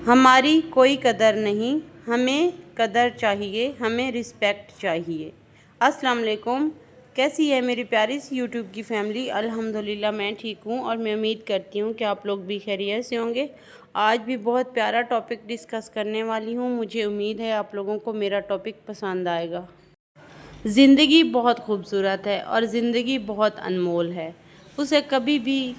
ہماری کوئی قدر نہیں، ہمیں قدر چاہیے، ہمیں رسپیکٹ چاہیے۔ السلام علیکم، کیسی ہے میری پیاری سی یوٹیوب کی فیملی؟ الحمدللہ میں ٹھیک ہوں اور میں امید کرتی ہوں کہ آپ لوگ بھی خیریت سے ہوں گے۔ آج بھی بہت پیارا ٹاپک ڈسکس کرنے والی ہوں، مجھے امید ہے آپ لوگوں کو میرا ٹاپک پسند آئے گا۔ زندگی بہت خوبصورت ہے اور زندگی بہت انمول ہے، اسے کبھی بھی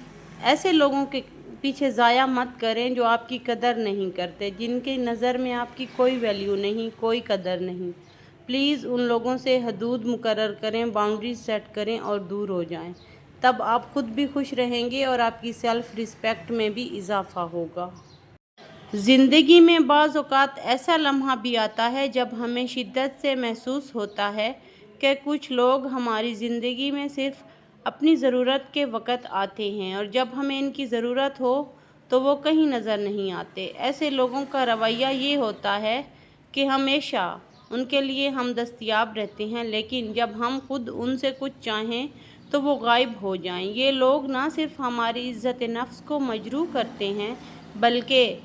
ایسے لوگوں کے پیچھے ضائع مت کریں جو آپ کی قدر نہیں کرتے، جن کی نظر میں آپ کی کوئی ویلیو نہیں، کوئی قدر نہیں۔ پلیز ان لوگوں سے حدود مقرر کریں، باؤنڈریز سیٹ کریں اور دور ہو جائیں، تب آپ خود بھی خوش رہیں گے اور آپ کی سیلف رسپیکٹ میں بھی اضافہ ہوگا۔ زندگی میں بعض اوقات ایسا لمحہ بھی آتا ہے جب ہمیں شدت سے محسوس ہوتا ہے کہ کچھ لوگ ہماری زندگی میں صرف اپنی ضرورت کے وقت آتے ہیں اور جب ہمیں ان کی ضرورت ہو تو وہ کہیں نظر نہیں آتے۔ ایسے لوگوں کا رویہ یہ ہوتا ہے کہ ہمیشہ ان کے لیے ہم دستیاب رہتے ہیں، لیکن جب ہم خود ان سے کچھ چاہیں تو وہ غائب ہو جائیں۔ یہ لوگ نہ صرف ہماری عزت نفس کو مجروح کرتے ہیں بلکہ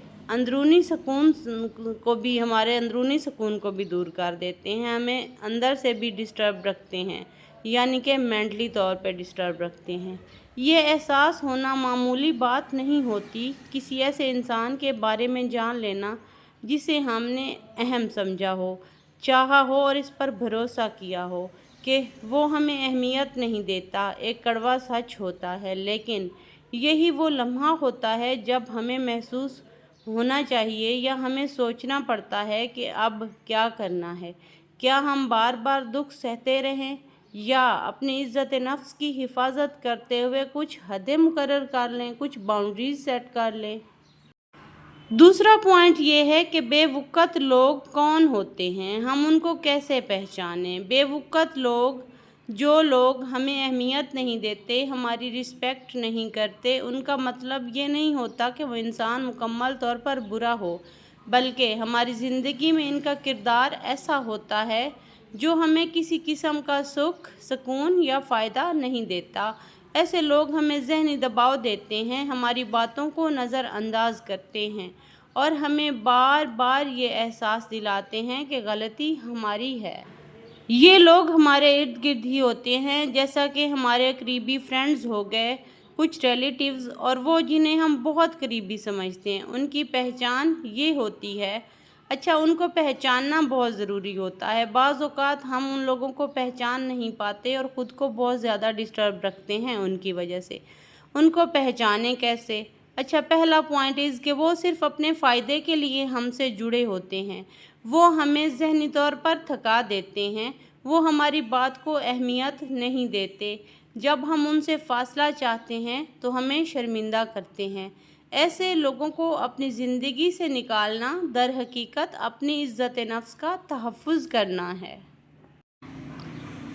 ہمارے اندرونی سکون کو بھی دور کر دیتے ہیں، ہمیں اندر سے بھی ڈسٹرب رکھتے ہیں، یعنی کہ مینٹلی طور پہ ڈسٹرب رکھتے ہیں۔ یہ احساس ہونا معمولی بات نہیں ہوتی، کسی ایسے انسان کے بارے میں جان لینا جسے ہم نے اہم سمجھا ہو، چاہا ہو اور اس پر بھروسہ کیا ہو کہ وہ ہمیں اہمیت نہیں دیتا، ایک کڑوا سچ ہوتا ہے، لیکن یہی وہ لمحہ ہوتا ہے جب ہمیں محسوس ہونا چاہیے یا ہمیں سوچنا پڑتا ہے کہ اب کیا کرنا ہے۔ کیا ہم بار بار دکھ سہتے رہیں یا اپنی عزت نفس کی حفاظت کرتے ہوئے کچھ حدیں مقرر کر لیں، کچھ باؤنڈریز سیٹ کر لیں؟ دوسرا پوائنٹ یہ ہے کہ بے وقت لوگ کون ہوتے ہیں، ہم ان کو کیسے پہچانیں؟ بے وقت لوگ، جو لوگ ہمیں اہمیت نہیں دیتے، ہماری رسپیکٹ نہیں کرتے، ان کا مطلب یہ نہیں ہوتا کہ وہ انسان مکمل طور پر برا ہو، بلکہ ہماری زندگی میں ان کا کردار ایسا ہوتا ہے جو ہمیں کسی قسم کا سکھ، سکون یا فائدہ نہیں دیتا۔ ایسے لوگ ہمیں ذہنی دباؤ دیتے ہیں، ہماری باتوں کو نظر انداز کرتے ہیں اور ہمیں بار بار یہ احساس دلاتے ہیں کہ غلطی ہماری ہے۔ یہ لوگ ہمارے ارد گرد ہی ہوتے ہیں، جیسا کہ ہمارے قریبی فرینڈز ہو گئے، کچھ ریلیٹیوز اور وہ جنہیں ہم بہت قریبی سمجھتے ہیں۔ ان کی پہچان یہ ہوتی ہے۔ اچھا، ان کو پہچاننا بہت ضروری ہوتا ہے۔ بعض اوقات ہم ان لوگوں کو پہچان نہیں پاتے اور خود کو بہت زیادہ ڈسٹرب رکھتے ہیں ان کی وجہ سے۔ ان کو پہچانیں کیسے؟ اچھا، پہلا پوائنٹ کہ وہ صرف اپنے فائدے کے لیے ہم سے جڑے ہوتے ہیں، وہ ہمیں ذہنی طور پر تھکا دیتے ہیں، وہ ہماری بات کو اہمیت نہیں دیتے، جب ہم ان سے فاصلہ چاہتے ہیں تو ہمیں شرمندہ کرتے ہیں۔ ایسے لوگوں کو اپنی زندگی سے نکالنا در حقیقت اپنی عزت نفس کا تحفظ کرنا ہے۔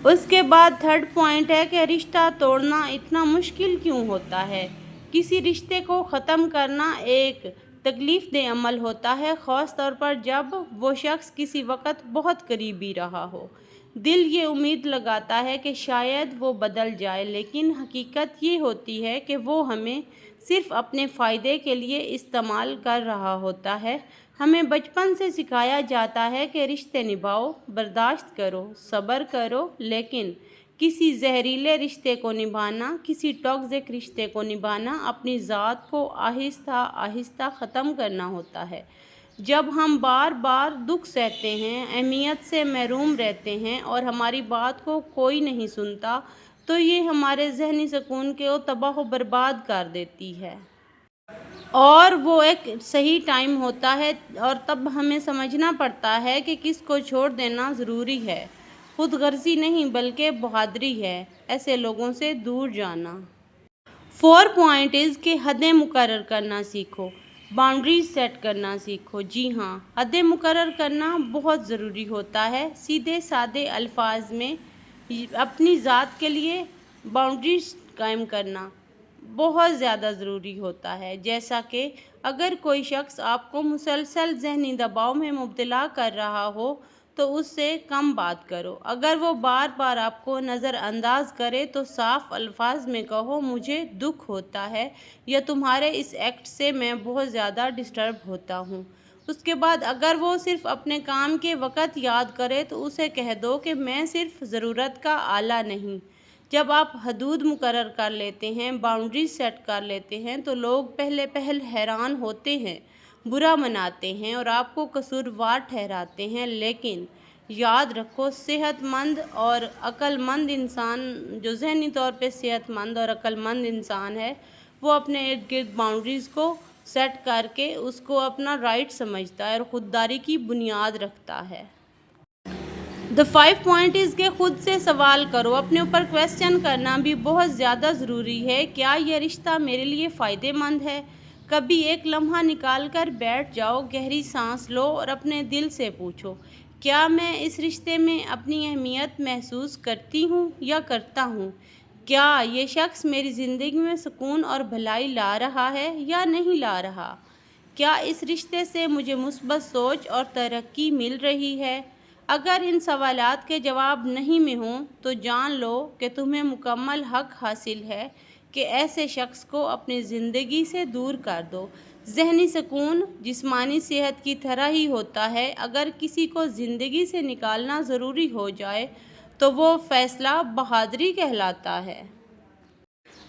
اس کے بعد تھرڈ پوائنٹ ہے کہ رشتہ توڑنا اتنا مشکل کیوں ہوتا ہے؟ کسی رشتے کو ختم کرنا ایک تکلیف دہ عمل ہوتا ہے، خاص طور پر جب وہ شخص کسی وقت بہت قریبی رہا ہو۔ دل یہ امید لگاتا ہے کہ شاید وہ بدل جائے، لیکن حقیقت یہ ہوتی ہے کہ وہ ہمیں صرف اپنے فائدے کے لیے استعمال کر رہا ہوتا ہے۔ ہمیں بچپن سے سکھایا جاتا ہے کہ رشتے نبھاؤ، برداشت کرو، صبر کرو، لیکن کسی زہریلے رشتے کو نبھانا، کسی ٹاکسک رشتے کو نبھانا، اپنی ذات کو آہستہ آہستہ ختم کرنا ہوتا ہے۔ جب ہم بار بار دکھ سہتے ہیں، اہمیت سے محروم رہتے ہیں اور ہماری بات کو کوئی نہیں سنتا، تو یہ ہمارے ذہنی سکون کو تباہ و برباد کر دیتی ہے۔ اور وہ ایک صحیح ٹائم ہوتا ہے اور تب ہمیں سمجھنا پڑتا ہے کہ کس کو چھوڑ دینا ضروری ہے۔ خود غرضی نہیں بلکہ بہادری ہے ایسے لوگوں سے دور جانا۔ فور پوائنٹ کہ حدیں مقرر کرنا سیکھو، باؤنڈریز سیٹ کرنا سیکھو۔ جی ہاں، حدیں مقرر کرنا بہت ضروری ہوتا ہے۔ سیدھے سادے الفاظ میں اپنی ذات کے لیے باؤنڈریز قائم کرنا بہت زیادہ ضروری ہوتا ہے۔ جیسا کہ اگر کوئی شخص آپ کو مسلسل ذہنی دباؤ میں مبتلا کر رہا ہو تو اس سے کم بات کرو۔ اگر وہ بار بار آپ کو نظر انداز کرے تو صاف الفاظ میں کہو مجھے دکھ ہوتا ہے یا تمہارے اس ایکٹ سے میں بہت زیادہ ڈسٹرب ہوتا ہوں۔ اس کے بعد اگر وہ صرف اپنے کام کے وقت یاد کرے تو اسے کہہ دو کہ میں صرف ضرورت کا آلہ نہیں۔ جب آپ حدود مقرر کر لیتے ہیں، باؤنڈریز سیٹ کر لیتے ہیں تو لوگ پہل حیران ہوتے ہیں، برا مناتے ہیں اور آپ کو قصوروار ٹھہراتے ہیں، لیکن یاد رکھو صحت مند اور عقل مند انسان، جو ذہنی طور پہ صحت مند اور عقل مند انسان ہے، وہ اپنے ارد گرد باؤنڈریز کو سیٹ کر کے اس کو اپنا رائٹ سمجھتا ہے اور خودداری کی بنیاد رکھتا ہے۔ The 5 point is کہ خود سے سوال کرو، اپنے اوپر کویسچن کرنا بھی بہت زیادہ ضروری ہے۔ کیا یہ رشتہ میرے لیے فائدہ مند ہے؟ کبھی ایک لمحہ نکال کر بیٹھ جاؤ، گہری سانس لو اور اپنے دل سے پوچھو، کیا میں اس رشتے میں اپنی اہمیت محسوس کرتی ہوں یا کرتا ہوں؟ کیا یہ شخص میری زندگی میں سکون اور بھلائی لا رہا ہے یا نہیں لا رہا؟ کیا اس رشتے سے مجھے مثبت سوچ اور ترقی مل رہی ہے؟ اگر ان سوالات کے جواب نہیں میں ہوں تو جان لو کہ تمہیں مکمل حق حاصل ہے کہ ایسے شخص کو اپنی زندگی سے دور کر دو۔ ذہنی سکون جسمانی صحت کی طرح ہی ہوتا ہے۔ اگر کسی کو زندگی سے نکالنا ضروری ہو جائے تو وہ فیصلہ بہادری کہلاتا ہے۔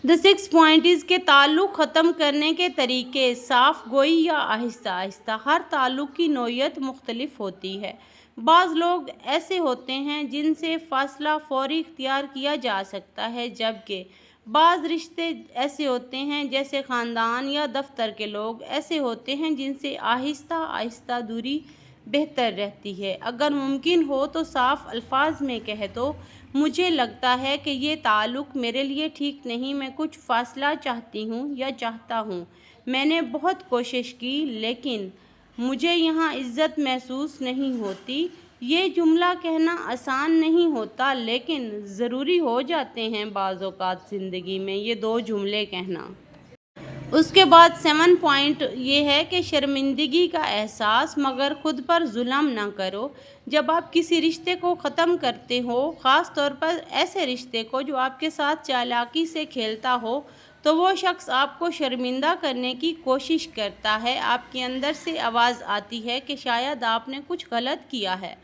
The 6 point is کہ تعلق ختم کرنے کے طریقے، صاف گوئی یا آہستہ آہستہ۔ ہر تعلق کی نوعیت مختلف ہوتی ہے۔ بعض لوگ ایسے ہوتے ہیں جن سے فاصلہ فوری اختیار کیا جا سکتا ہے، جبکہ بعض رشتے ایسے ہوتے ہیں جیسے خاندان یا دفتر کے لوگ ایسے ہوتے ہیں جن سے آہستہ آہستہ دوری بہتر رہتی ہے۔ اگر ممکن ہو تو صاف الفاظ میں کہہ دو، مجھے لگتا ہے کہ یہ تعلق میرے لیے ٹھیک نہیں، میں کچھ فاصلہ چاہتی ہوں یا چاہتا ہوں۔ میں نے بہت کوشش کی لیکن مجھے یہاں عزت محسوس نہیں ہوتی۔ یہ جملہ کہنا آسان نہیں ہوتا لیکن ضروری ہو جاتے ہیں بعض اوقات زندگی میں یہ 2 جملے کہنا۔ اس کے بعد 7 پوائنٹ یہ ہے کہ شرمندگی کا احساس، مگر خود پر ظلم نہ کرو۔ جب آپ کسی رشتے کو ختم کرتے ہو، خاص طور پر ایسے رشتے کو جو آپ کے ساتھ چالاکی سے کھیلتا ہو، تو وہ شخص آپ کو شرمندہ کرنے کی کوشش کرتا ہے۔ آپ کے اندر سے آواز آتی ہے کہ شاید آپ نے کچھ غلط کیا ہے،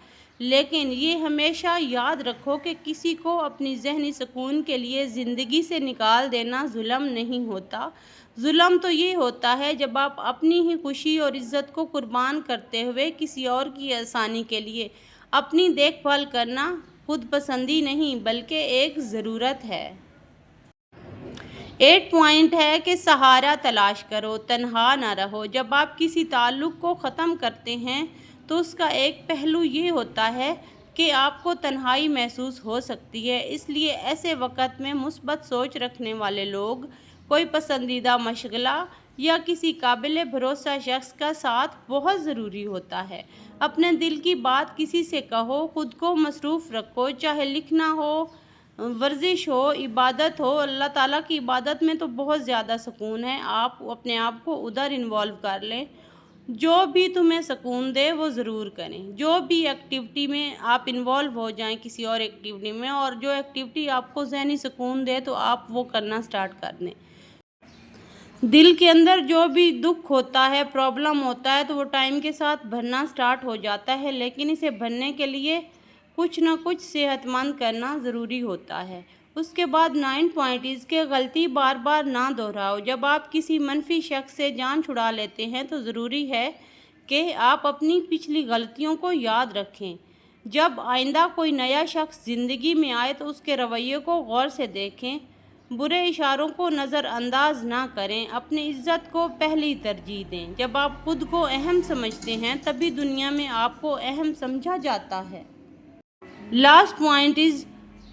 لیکن یہ ہمیشہ یاد رکھو کہ کسی کو اپنی ذہنی سکون کے لیے زندگی سے نکال دینا ظلم نہیں ہوتا۔ ظلم تو یہ ہوتا ہے جب آپ اپنی ہی خوشی اور عزت کو قربان کرتے ہوئے کسی اور کی آسانی کے لیے اپنی دیکھ بھال کرنا خود پسندی نہیں بلکہ ایک ضرورت ہے۔ 8 پوائنٹ ہے کہ سہارا تلاش کرو، تنہا نہ رہو۔ جب آپ کسی تعلق کو ختم کرتے ہیں تو اس کا ایک پہلو یہ ہوتا ہے کہ آپ کو تنہائی محسوس ہو سکتی ہے، اس لیے ایسے وقت میں مثبت سوچ رکھنے والے لوگ، کوئی پسندیدہ مشغلہ یا کسی قابل بھروسہ شخص کا ساتھ بہت ضروری ہوتا ہے۔ اپنے دل کی بات کسی سے کہو، خود کو مصروف رکھو، چاہے لکھنا ہو، ورزش ہو، عبادت ہو۔ اللہ تعالیٰ کی عبادت میں تو بہت زیادہ سکون ہے، آپ اپنے آپ کو ادھر انوالو کر لیں۔ جو بھی تمہیں سکون دے وہ ضرور کریں، جو بھی ایکٹیویٹی میں آپ انوالو ہو جائیں کسی اور ایکٹیویٹی میں، اور جو ایکٹیویٹی آپ کو ذہنی سکون دے تو آپ وہ کرنا سٹارٹ کر دیں۔ دل کے اندر جو بھی دکھ ہوتا ہے، پرابلم ہوتا ہے، تو وہ ٹائم کے ساتھ بھرنا سٹارٹ ہو جاتا ہے، لیکن اسے بھرنے کے لیے کچھ نہ کچھ صحت مند کرنا ضروری ہوتا ہے۔ اس کے بعد 9 پوائنٹ اس کے غلطی بار بار نہ دہراؤ۔ جب آپ کسی منفی شخص سے جان چھڑا لیتے ہیں تو ضروری ہے کہ آپ اپنی پچھلی غلطیوں کو یاد رکھیں۔ جب آئندہ کوئی نیا شخص زندگی میں آئے تو اس کے رویے کو غور سے دیکھیں، برے اشاروں کو نظر انداز نہ کریں، اپنی عزت کو پہلی ترجیح دیں۔ جب آپ خود کو اہم سمجھتے ہیں تبھی دنیا میں آپ کو اہم سمجھا جاتا ہے۔ لاسٹ پوائنٹ از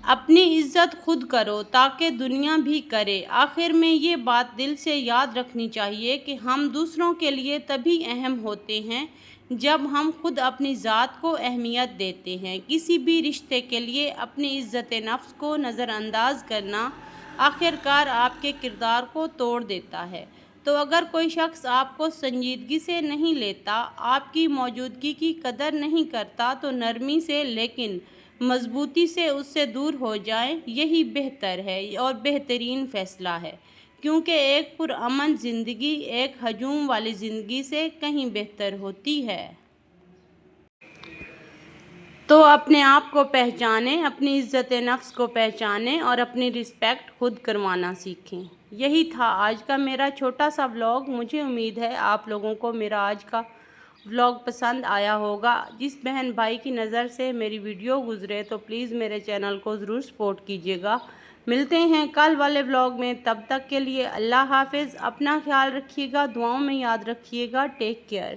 اپنی عزت خود کرو تاکہ دنیا بھی کرے۔ آخر میں یہ بات دل سے یاد رکھنی چاہیے کہ ہم دوسروں کے لیے تبھی اہم ہوتے ہیں جب ہم خود اپنی ذات کو اہمیت دیتے ہیں۔ کسی بھی رشتے کے لیے اپنی عزت نفس کو نظر انداز کرنا آخر کار آپ کے کردار کو توڑ دیتا ہے۔ تو اگر کوئی شخص آپ کو سنجیدگی سے نہیں لیتا، آپ کی موجودگی کی قدر نہیں کرتا، تو نرمی سے لیکن مضبوطی سے اس سے دور ہو جائیں، یہی بہتر ہے اور بہترین فیصلہ ہے، کیونکہ ایک پرامن زندگی ایک ہجوم والی زندگی سے کہیں بہتر ہوتی ہے۔ تو اپنے آپ کو پہچانیں، اپنی عزت نفس کو پہچانیں اور اپنی رسپیکٹ خود کروانا سیکھیں۔ یہی تھا آج کا میرا چھوٹا سا ولاگ۔ مجھے امید ہے آپ لوگوں کو میرا آج کا ولاگ پسند آیا ہوگا۔ جس بہن بھائی کی نظر سے میری ویڈیو گزرے تو پلیز میرے چینل کو ضرور سپورٹ کیجیے گا۔ ملتے ہیں کل والے ولاگ میں، تب تک کے لیے اللہ حافظ۔ اپنا خیال رکھیے گا، دعاؤں میں یاد رکھیے گا۔ Take care.